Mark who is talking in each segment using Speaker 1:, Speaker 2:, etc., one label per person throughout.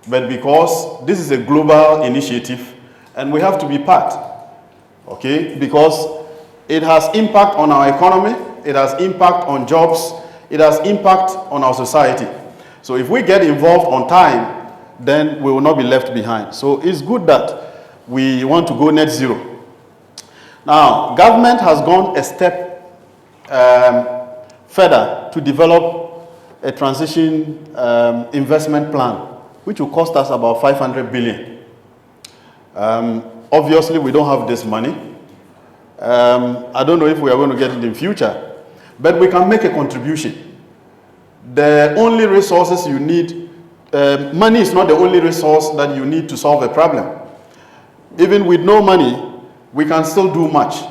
Speaker 1: but because this is a global initiative and we have to be part, okay? Because it has impact on our economy, it has impact on jobs, it has impact on our society. So if we get involved on time, then we will not be left behind. So it's good that we want to go net zero. Now, government has gone a step further to develop a transition investment plan, which will cost us about 500 billion. Obviously, we don't have this money. I don't know if we are going to get it in future, but we can make a contribution. The only resources you need, money is not the only resource that you need to solve a problem. Even with no money, we can still do much.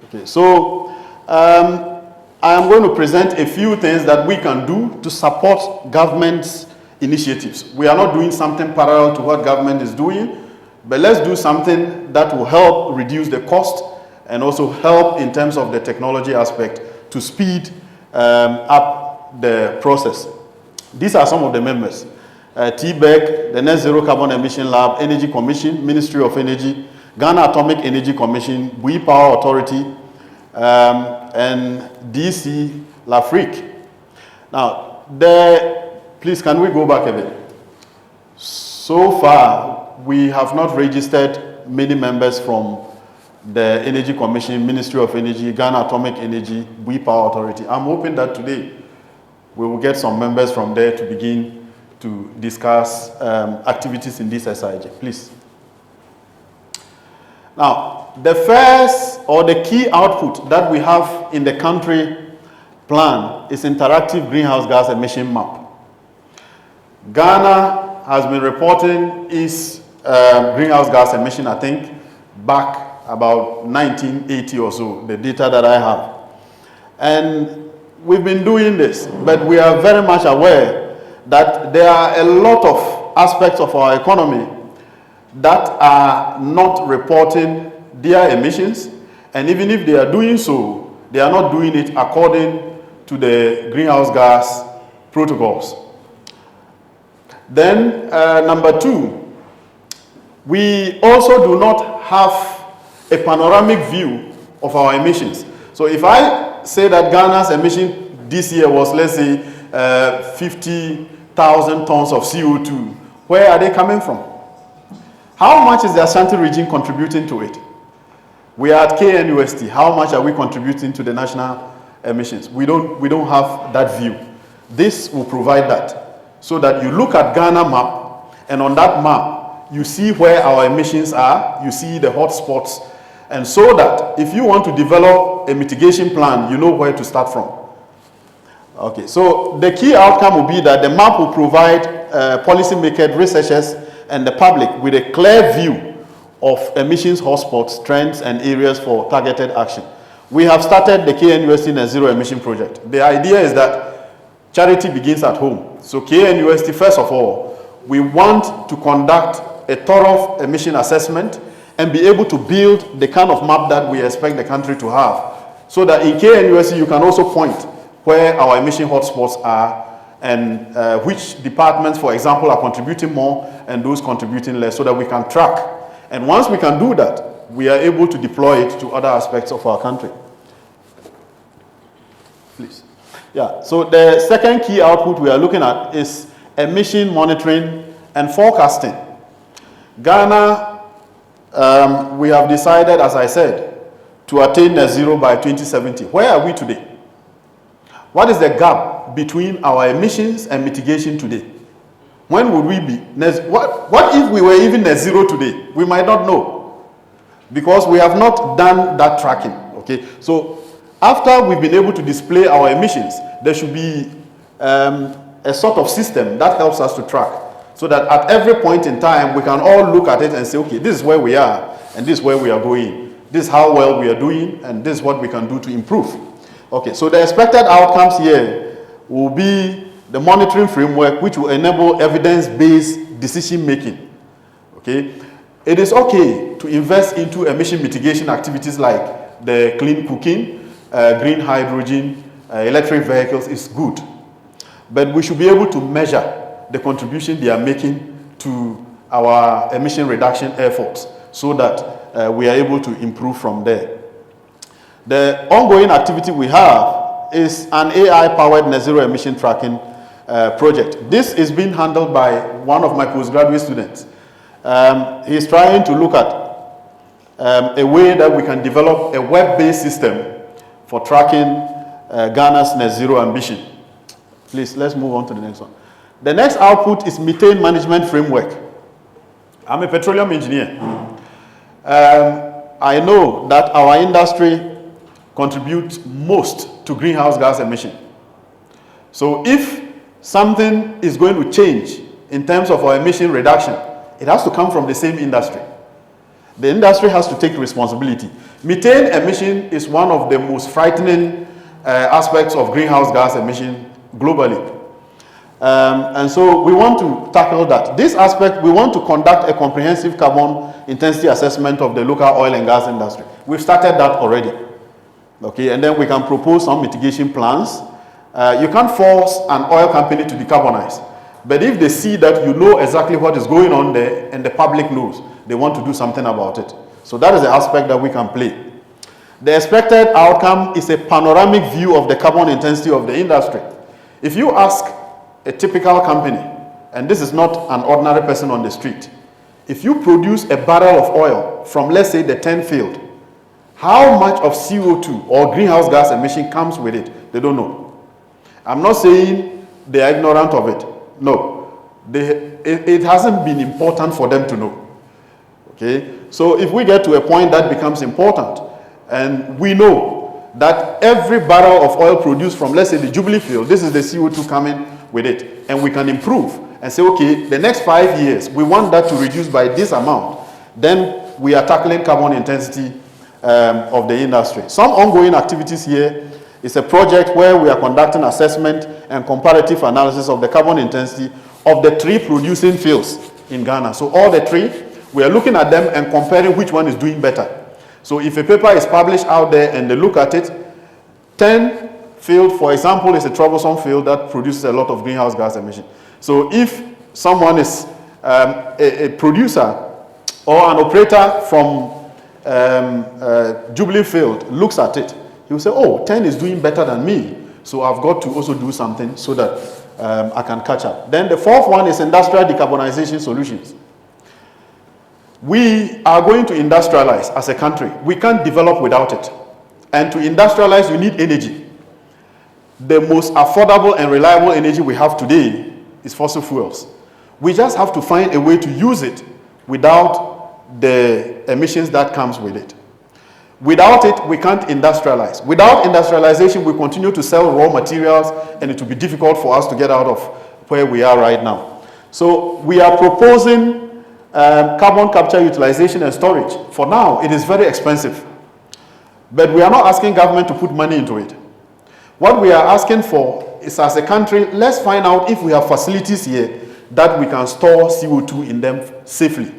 Speaker 1: Okay, so I am going to present a few things that we can do to support government's initiatives. We are not doing something parallel to what government is doing, but let's do something that will help reduce the cost and also help in terms of the technology aspect to speed up the process. These are some of the members. TBEC, the Net Zero Carbon Emission Lab, Energy Commission, Ministry of Energy, Ghana Atomic Energy Commission, Bui Power Authority, and DC L'Afrique. Now, please, can we go back a bit? So far, we have not registered many members from the Energy Commission, Ministry of Energy, Ghana Atomic Energy, Bui Power Authority. I'm hoping that today we will get some members from there to begin to discuss activities in this SIG. Please. Now, the first or the key output that we have in the country plan is interactive greenhouse gas emission map. Ghana has been reporting its greenhouse gas emission, I think, back about 1980 or so, the data that I have. And we've been doing this, but we are very much aware that there are a lot of aspects of our economy that are not reporting their emissions, and even if they are doing so, they are not doing it according to the greenhouse gas protocols. Then, number two, we also do not have a panoramic view of our emissions. So if I say that Ghana's emission this year was, let's say, 50,000 tons of CO2, where are they coming from? How much is the Ashanti region contributing to it? We are at KNUST. How much are we contributing to the national emissions? We don't have that view. This will provide that, so that you look at Ghana map, and on that map, you see where our emissions are, you see the hot spots, and so that if you want to develop a mitigation plan, you know where to start from. Okay, so the key outcome will be that the map will provide policymakers, researchers, and the public with a clear view of emissions hotspots, trends, and areas for targeted action. We have started the KNUST Net Zero Emission Project. The idea is that charity begins at home. So KNUST, first of all, we want to conduct a thorough emission assessment and be able to build the kind of map that we expect the country to have, so that in KNUST you can also point where our emission hotspots are and which departments, for example, are contributing more and those contributing less, so that we can track. And once we can do that, we are able to deploy it to other aspects of our country. Please. Yeah, so the second key output we are looking at is emission monitoring and forecasting. Ghana, we have decided, as I said, to attain net zero by 2070. Where are we today? What is the gap between our emissions and mitigation today? When would we be? What if we were even net zero today? We might not know, because we have not done that tracking. Okay, so after we've been able to display our emissions, there should be a sort of system that helps us to track, so that at every point in time we can all look at it and say, okay, this is where we are and this is where we are going. This is how well we are doing, and this is what we can do to improve. Okay, so the expected outcomes here will be the monitoring framework, which will enable evidence-based decision-making. Okay, it is okay to invest into emission mitigation activities like the clean cooking, green hydrogen, electric vehicles is good. But we should be able to measure the contribution they are making to our emission reduction efforts so that we are able to improve from there. The ongoing activity we have is an AI-powered net zero emission tracking project. This is being handled by one of my postgraduate students. He's trying to look at a way that we can develop a web-based system for tracking Ghana's net zero ambition. Please, let's move on to the next one. The next output is methane management framework. I'm a petroleum engineer. I know that our industry contributes most to greenhouse gas emission. So if something is going to change in terms of our emission reduction, it has to come from the same industry. The industry has to take responsibility. Methane emission is one of the most frightening aspects of greenhouse gas emission globally. And so we want to tackle that. This aspect, we want to conduct a comprehensive carbon intensity assessment of the local oil and gas industry. We've started that already. Okay, and then we can propose some mitigation plans. You can't force an oil company to decarbonize. But if they see that you know exactly what is going on there and the public knows, they want to do something about it. So that is the aspect that we can play. The expected outcome is a panoramic view of the carbon intensity of the industry. If you ask a typical company, and this is not an ordinary person on the street, if you produce a barrel of oil from, let's say, the 10 field, how much of CO2 or greenhouse gas emission comes with it? They don't know. I'm not saying they are ignorant of it. No. It hasn't been important for them to know. Okay? So if we get to a point that becomes important, and we know that every barrel of oil produced from, let's say, the Jubilee field, this is the CO2 coming with it, and we can improve and say, okay, the next 5 years, we want that to reduce by this amount, then we are tackling carbon intensity of the industry. Some ongoing activities here is a project where we are conducting assessment and comparative analysis of the carbon intensity of the 3 producing fields in Ghana. So all the 3, we are looking at them and comparing which one is doing better. So if a paper is published out there and they look at it, 10 field, for example, is a troublesome field that produces a lot of greenhouse gas emission. So if someone is a producer or an operator from Jubilee field looks at it, he will say, oh, 10 is doing better than me, so I've got to also do something so that I can catch up. Then the 4th one is industrial decarbonization solutions. We are going to industrialize as a country. We can't develop without it. And to industrialize, you need energy. The most affordable and reliable energy we have today is fossil fuels. We just have to find a way to use it without the emissions that comes with it. Without it, we can't industrialize. Without industrialization, we continue to sell raw materials, and it will be difficult for us to get out of where we are right now. So we are proposing carbon capture, utilization, and storage. For now, it is very expensive. But we are not asking government to put money into it. What we are asking for is, as a country, let's find out if we have facilities here that we can store CO2 in them safely.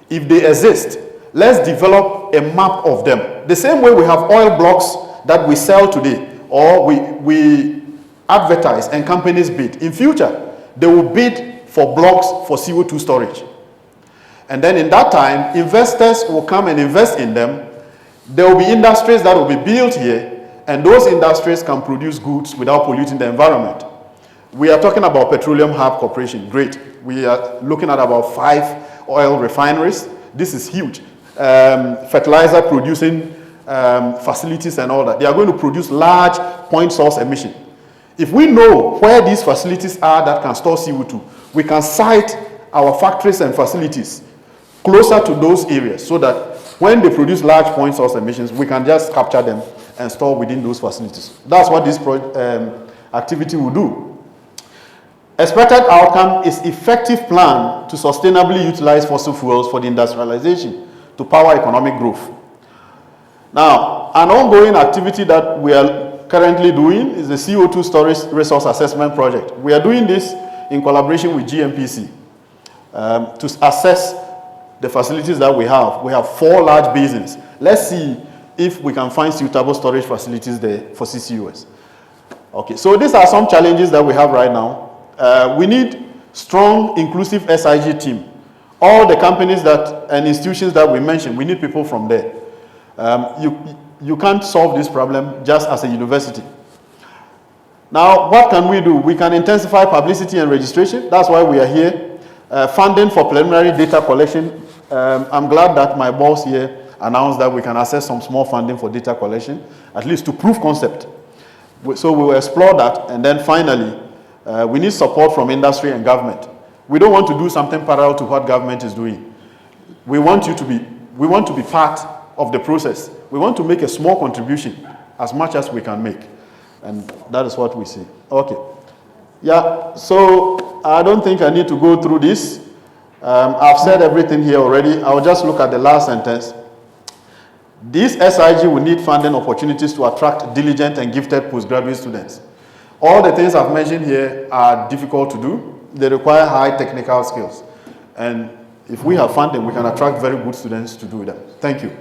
Speaker 1: If they exist, let's develop a map of them. The same way we have oil blocks that we sell today, or we advertise and companies bid. In future, they will bid for blocks for CO2 storage. And then in that time, investors will come and invest in them. There will be industries that will be built here, and those industries can produce goods without polluting the environment. We are talking about Petroleum Hub Corporation. Great. We are looking at about 5 oil refineries. This is huge. Fertilizer producing facilities and all that. They are going to produce large point source emission. If we know where these facilities are that can store CO2, we can site our factories and facilities closer to those areas so that when they produce large point source emissions, we can just capture them and store within those facilities. That's what this activity will do. Expected outcome is effective plan to sustainably utilize fossil fuels for the industrialization to power economic growth. Now, an ongoing activity that we are currently doing is the CO2 storage resource assessment project. We are doing this in collaboration with GMPC to assess the facilities that we have. We have 4 large basins. Let's see if we can find suitable storage facilities there for CCUS. Okay, so these are some challenges that we have right now. We need strong, inclusive SIG team. All the companies and institutions that we mentioned, we need people from there. You can't solve this problem just as a university. Now, what can we do? We can intensify publicity and registration. That's why we are here. Funding for preliminary data collection. I'm glad that my boss here announced that we can access some small funding for data collection, at least to prove concept. So we will explore that. And then finally, we need support from industry and government. We don't want to do something parallel to what government is doing. We want to be part of the process. We want to make a small contribution, as much as we can make. And that is what we see. Okay. Yeah, so I don't think I need to go through this. I've said everything here already. I'll just look at the last sentence. This SIG will need funding opportunities to attract diligent and gifted postgraduate students. All the things I've mentioned here are difficult to do. They require high technical skills. And if we have funding, we can attract very good students to do them. Thank you.